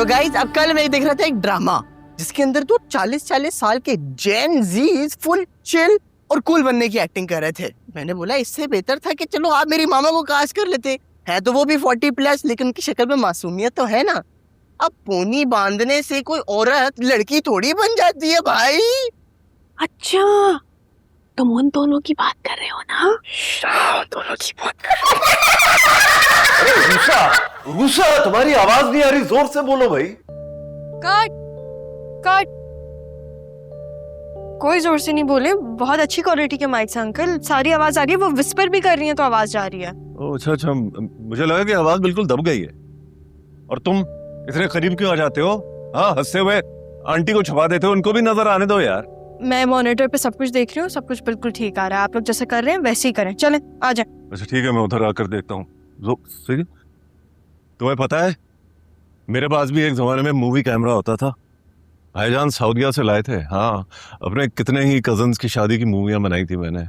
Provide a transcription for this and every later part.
तो गाइस अब कल मैं देख रहा था एक ड्रामा जिसके अंदर तो 40-40 साल के जेन जीज फुल चिल और कूल बनने की एक्टिंग कर रहे थे। मैंने बोला इससे बेहतर था कि चलो आप मेरी मामा को कास्ट कर लेते। है तो वो भी 40+, लेकिन उनकी शक्ल में मासूमियत तो है ना। अब पोनी बांधने से कोई औरत लड़की थोड़ी बन जाती है भाई। अच्छा, तुम उन दोनों की बात कर रहे हो ना? दोनों की बात कर रूसा, तुम्हारी आवाज नहीं आ रही, जोर से बोलो भाई। Cut cut. कोई जोर से नहीं बोले, बहुत अच्छी क्वालिटी के माइक से अंकल, सारी आवाज आ रही है। वो विस्पर भी कर रही है तो आवाज जा रही है। अच्छा, मुझे लगा कि आवाज बिल्कुल दब गई है। और तुम इतने करीब क्यों आ जाते हो? हाँ, हंसते हुए आंटी को छुपा देते हो, उनको भी नजर आने दो यार। मैं मॉनिटर पे सब कुछ देख रही हूँ, सब कुछ बिल्कुल ठीक आ रहा है। आप लोग जैसे कर रहे हैं वैसे ही करें, चलें आ जाए। अच्छा ठीक है, मैं उधर आकर देखता हूँ। तुम्हें पता है मेरे पास भी एक जमाने में मूवी कैमरा होता था। भाईजान सऊदीया से लाए थे। हाँ, अपने कितने ही कजन्स की शादी की मूवियां बनाई थी मैंने।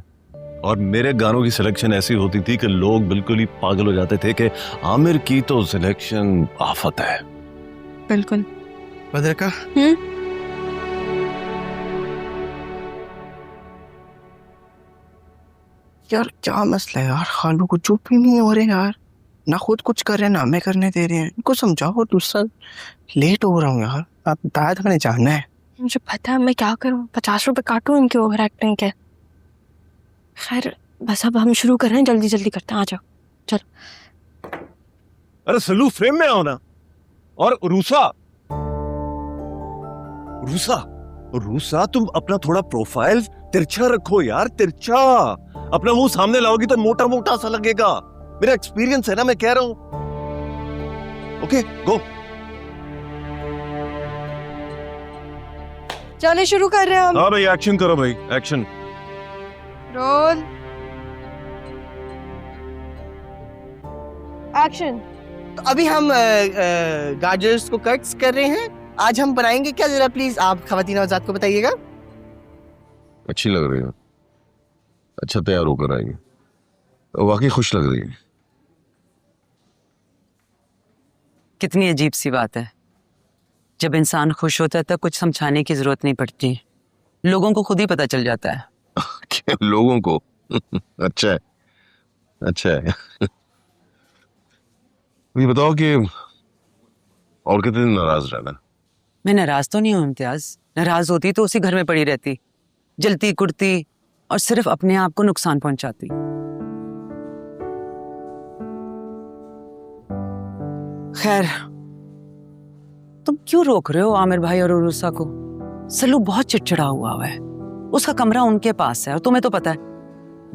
और मेरे गानों की सिलेक्शन ऐसी होती थी कि लोग बिल्कुल ही पागल हो जाते थे कि आमिर की तो सिलेक्शन आफत है। बिल्कुल। बदर का यार क्या मसला है यार, खालू को चुप ही नहीं हो रहे यार, ना खुद कुछ कर रहे हैं ना हमें करने दे रहे हैं। इनको समझाओ, दूसरा लेट हो रहा हूँ यार, आप बताया था मैंने जाना है। मुझे पता है, मैं क्या करूं, 50 रुपए काटूं इनके ओवर एक्टिंग के। खैर बस अब हम शुरू कर रहे हैं, जल्दी जल्दी करते हैं, आ जाओ चलो। अरे सल्लू, फ्रेम में आओ ना। और रूसा तुम अपना थोड़ा प्रोफाइल तिरछा रखो यार, तिरछा। अपना मुंह सामने लाओगी तो मोटा मोटा सा लगेगा। मेरा एक्सपीरियंस है ना, मैं कह रहा हूं। Okay go. चले शुरू कर रहे हैं हम। हाँ भाई, एक्शन करो भाई, एक्शन। Roll action. तो अभी हम गाजर्स को कट्स कर रहे हैं। आज हम बनाएंगे क्या, जरा प्लीज आप खवातीन आजाद को बताइएगा। अच्छी लग रही है, अच्छा तैयार होकर आएगी, वाकई खुश लग रही है। कितनी अजीब सी बात है, जब इंसान खुश होता है तब कुछ समझाने की जरूरत नहीं पड़ती, लोगों को खुद ही पता चल जाता है। लोगों को अच्छा है, अच्छा है। ये बताओ कि और कितने दिन नाराज रहना? मैं नाराज तो नहीं हूं इम्तियाज, नाराज होती तो उसी घर में पड़ी रहती, जलती कुड़ती और सिर्फ अपने आप को नुकसान पहुंचाती। खैर, तुम क्यों रोक रहे हो आमिर भाई और उरुसा को? सल्लू बहुत चिड़चिड़ा हुआ है, उसका कमरा उनके पास है और तुम्हें तो पता है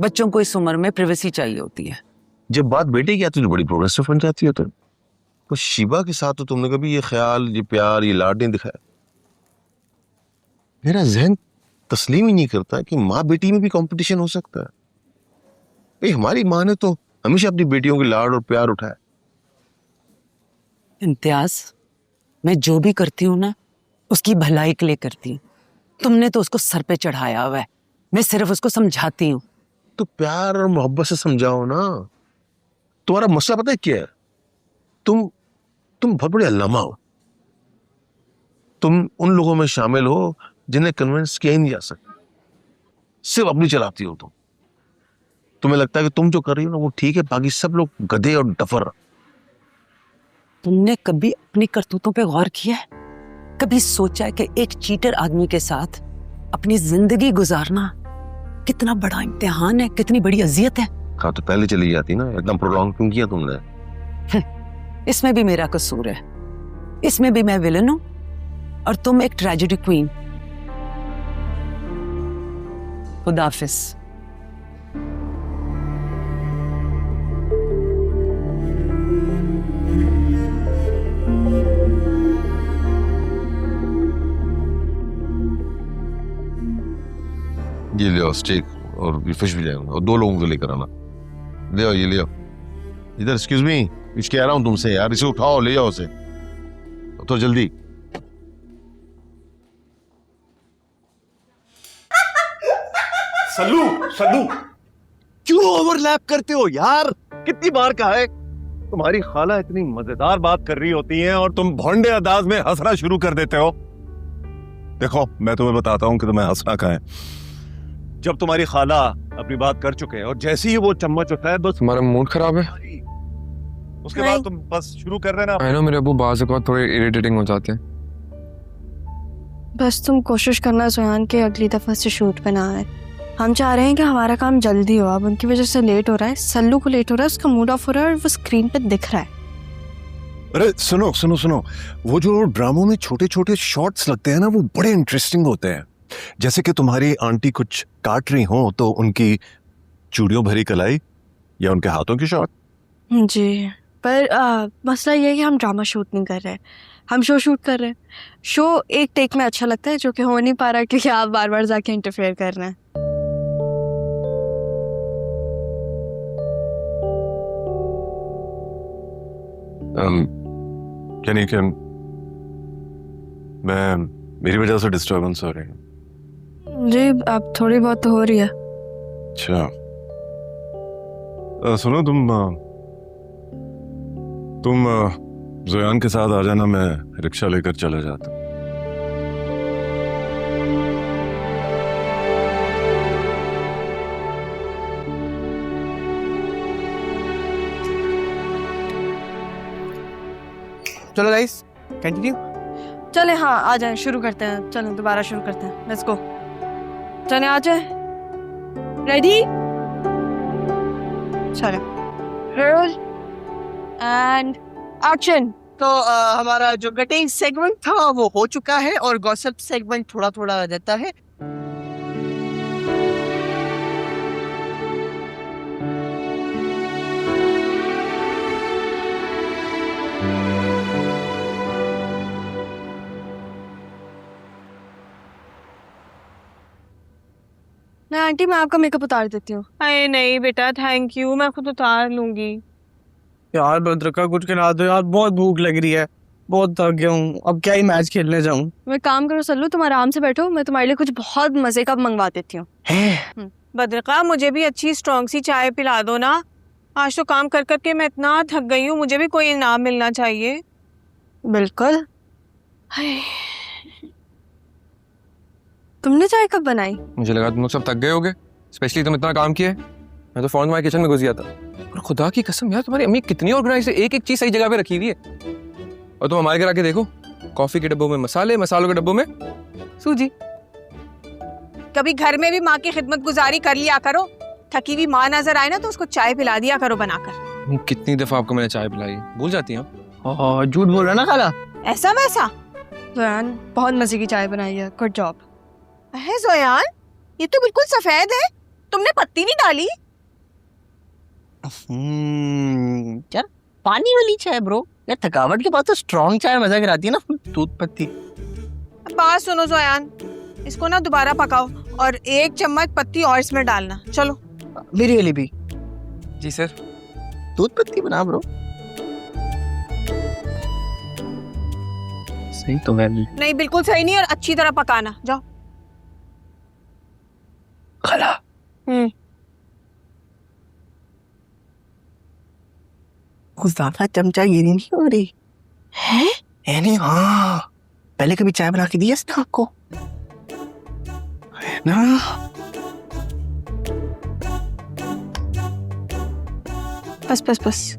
बच्चों को इस उम्र में प्राइवेसी चाहिए होती है। जब बात बेटे की आती है तो बड़ी प्रोग्रेसिव बन जाती है। तो शिवा के साथ तो तुमने कभी ये ख्याल, ये प्यार, ये लाड नहीं दिखाया। मेरा जहन तस्लीम ही नहीं करता कि माँ बेटी में भी कंपटीशन हो सकता है। भाई हमारी माँ ने तो हमेशा अपनी बेटियों के लाड और प्यार उठाया। इम्तियाज, मैं जो भी करती हूँ ना उसकी भलाई के लिए करती हूँ। तुमने तो उसको सर पे चढ़ाया हुआ है, मैं सिर्फ उसको समझाती हूँ। तो प्यार और मोहब्बत से समझाओ ना। तुम्हारा मसला पता है क्या है? तुम बहुत बड़े अल्लामा हो। तुम उन लोगों में शामिल हो जिन्हें कन्विंस किया ही नहीं जा सकता, सिर्फ अपनी चलाती हो तुम। तुम्हें लगता है कि तुम जो कर रही हो ना वो ठीक है, बाकी सब लोग गधे और डफर। तुमने कभी अपनी करतूतों पे गौर किया है? कभी सोचा है कि एक चीटर आदमी के साथ अपनी जिंदगी गुजारना कितना बड़ा इम्तिहान है, कितनी बड़ी अजियत है? हाँ तो पहले चली जाती ना, इतना प्रोलॉन्ग क्यों किया तुमने? इसमें भी मेरा कसूर है, इसमें भी मैं विलन हूं और तुम एक ट्रेजेडी क्वीन। खुदा हाफिज। ये ले आओ स्टेक और ये फिश भी जाएगा, और 2 लोगों को लेकर आना। ले आओ, ये ले आओ इधर। एक्सक्यूज मी, कुछ कह रहा हूं तुमसे यार, इसे उठाओ, ले जाओ उसे तो जल्दी। सल्लू क्यों ओवरलैप करते हो यार? कितनी बार कहा है तुम्हारी खाला इतनी मजेदार बात कर रही होती हैं और तुम भोंडे अंदाज में हंसना शुरू कर देते हो। देखो मैं तुम्हें बताता हूं कि तुम्हें हंसना कहाँ है। जब तुम्हारी खाला अपनी बात कर चुके हैं और जैसे ही वो चम्मच उठाए बस तुम्हारा मूड खराब है। उसके बाद तुम बस शुरू कर देना। आई नो मेरे अबू बाज़ औक़ात थोड़े इरिटेटिंग हो जाते हैं। बस तुम कोशिश करना ज़ोयान के अगली दफ़ा से शूट पे ना आए। हम चाह रहे हैं कि हमारा काम जल्दी हो, अब उनकी वजह से लेट हो रहा है, सल्लू को लेट हो रहा है, उसका मूड ऑफ हो रहा है और वो स्क्रीन पे दिख रहा है। अरे सुनो सुनो सुनो, वो जो ड्रामों में छोटे छोटे शॉट्स लगते हैं ना, वो बड़े इंटरेस्टिंग होते हैं। जैसे कि तुम्हारी आंटी कुछ काट रही हो तो उनकी चूड़ियों भरी कलाई या उनके हाथों की शॉट। जी, पर मसला ये है कि हम ड्रामा शूट नहीं कर रहे, हम शो शूट कर रहे हैं। शो एक टेक में अच्छा लगता है, जो कि हो नहीं पा रहा क्योंकि आप बार बार जाके इंटरफेयर कर रहे हैं। यानी कि मेरी वजह से डिस्टर्बेंस हो रही है। जी, अब थोड़ी बहुत तो हो रही है। अच्छा सुनो, तुम ज़ोयान के साथ आ जाना, मैं रिक्शा लेकर चला जाता। चलो गाइस कंटिन्यू। चले हाँ आ जाए, शुरू करते हैं। चलो दोबारा शुरू करते हैं, लेट्स गो। चले आ जाए, रेडी, चलो रोल एंड एक्शन। तो हमारा जो गटिंग सेगमेंट था वो हो चुका है और गॉसिप सेगमेंट थोड़ा थोड़ा रहता है। नहीं आंटी, मैं आपका मेकअप उतार देती हूँ। अरे नहीं बेटा, थैंक यू, मैं खुद उतार लूंगी। यार भद्रका कुछ खिला दो यार, बहुत भूख लग रही है, बहुत थक गया हूँ, अब क्या ही मैच खेलने जाऊँ। मैं काम करो सल्लू, तुम आराम से बैठो, मैं तुम्हारे लिए कुछ बहुत मजे का मंगवा देती हूँ। बद्रका, मुझे भी अच्छी स्ट्रॉन्ग सी चाय पिला दो ना। आज तो काम कर करके मैं इतना थक गई हूँ, मुझे भी कोई इनाम मिलना चाहिए। बिल्कुल। तुमने चाय कब बनाई? मुझे लगा तुम लोग सब थक गए होगे, स्पेशली तुम इतना काम किए। मैं तो फौरन तुम्हारे किचन में घुस गया था। और खुदा की कसम यार, तुम्हारी अम्मी कितनी ऑर्गेनाइज है, एक एक चीज सही जगह पे रखी हुई है। और तुम हमारे घर आके देखो, कॉफी के डब्बों में मसाले, मसालों के डब्बों में सूजी। कभी घर में भी माँ की खिदमत गुजारी कर लिया करो। थकी हुई माँ नजर आए ना तो उसको चाय पिला दिया करो बनाकर। कितनी दफा आपको मैंने चाय पिलाई, भूल जाती हैं आप। झूठ बोल रहा ना खाला। ऐसा वैसा जोयान बहुत मजे की चाय बनाई है, गुड जॉब। है जोयान, ये तो बिल्कुल सफेद है, तुमने पत्ती नहीं डाली। यार पानी वाली चाय ब्रो, यार थकावट के बाद तो स्ट्रॉन्ग चाय मजा कराती है ना, दूध पत्ती। अब बात सुनो जोयान, इसको ना दोबारा पकाओ और 1 चम्मच पत्ती और इसमें डालना। चलो मेरे लिए भी जी सर। दूध पत्ती बना ब्रो। सही तो है नहीं, बिल्कुल सही नहीं, और अच्छी तरह पकाना। जाओ खाला। कुछ ज्यादा चमचा गिरी नहीं हो रही है? यानी हाँ, पहले कभी चाय बना के दी है ना आपको, है ना? बस बस बस,